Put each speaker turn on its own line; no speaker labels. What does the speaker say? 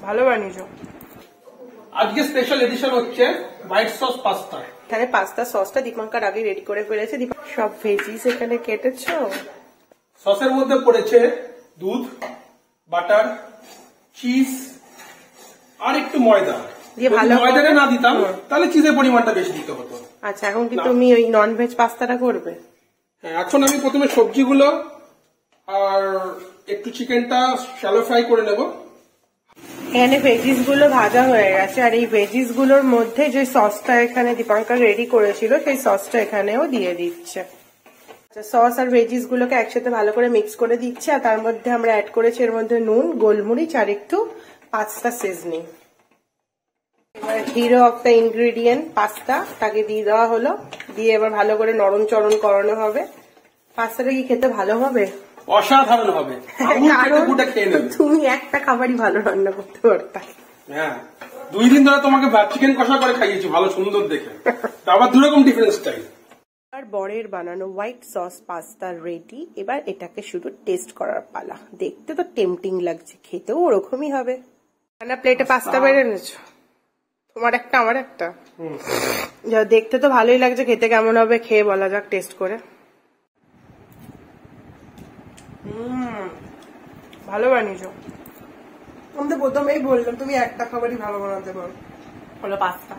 ভালো বানিয়েছো।
আজকে স্পেশাল এডিশন হচ্ছে হোয়াইট সস পাস্তা।
এখানে পাস্তা সসটা দীপঙ্কর আগে রেডি করে ফেলেছে। সব ভেজিস এখানে কেটেছো।
সসের মধ্যে পড়েছে দুধ, বাটার, চিজ আর একটু ময়দা। ময়দাটা না দিতাম তাহলে চিজের পরিমাণটা বেশি দিতে হতো।
আচ্ছা, এখন কি তুমি ওই নন ভেজ পাস্তাটা করবে?
হ্যাঁ, এখন আমি প্রথমে সবজিগুলো আর একটু চিকেনটা শ্যালো ফ্রাই করে নেব।
এখানে ভেজিস গুলো ভাজা হয়ে গেছে, আর এই ভেজিস গুলোর মধ্যে যে সসটা এখানে দীপঙ্কর রেডি করেছিল সেই সসটা এখানেও দিয়ে দিচ্ছে। আচ্ছা, সস আর ভেজিস গুলোকে একসাথে ভালো করে মিক্স করে দিচ্ছে, আর তার মধ্যে আমরা অ্যাড করেছি এর মধ্যে নুন, গোলমরিচ আর একটু পাস্তা সিজনিং। এবার hero of the ingredient pasta তাকে দিয়ে দেওয়া হলো, দিয়ে এবার ভালো করে নরম চরণ করানো হবে। পাস্তাটা কি খেতে ভালো হবে?
অসাধারণ হবে।
তুমি একটা খাবারই ভালো রান্না করতে পারতা।
হ্যাঁ, 2 দিন ধরে তোমাকে চিকেন কষা করে খাইয়েছি ভালো সুন্দর দেখে, আবার দুরকম ডিফারেন্ট স্টাইল।
আর বরের বানানো হোয়াইট সস পাস্তা রেডি। এবার এটাকে শুধু টেস্ট করার পালা। দেখতে তো টেম্পটিং লাগছে, খেতেও ওরকমই হবে। প্লেটে পাস্তা বেড়ে এনেছো, তোমার একটা আমার একটা। দেখতে তো ভালোই লাগছে, খেতে কেমন হবে খেয়ে বলা যাক টেস্ট করে। ভালো বানিয়েছো। আমি তো প্রথমেই বললাম তুমি একটা খাবারই ভালো বানাতে পারো, হলো পাস্তা।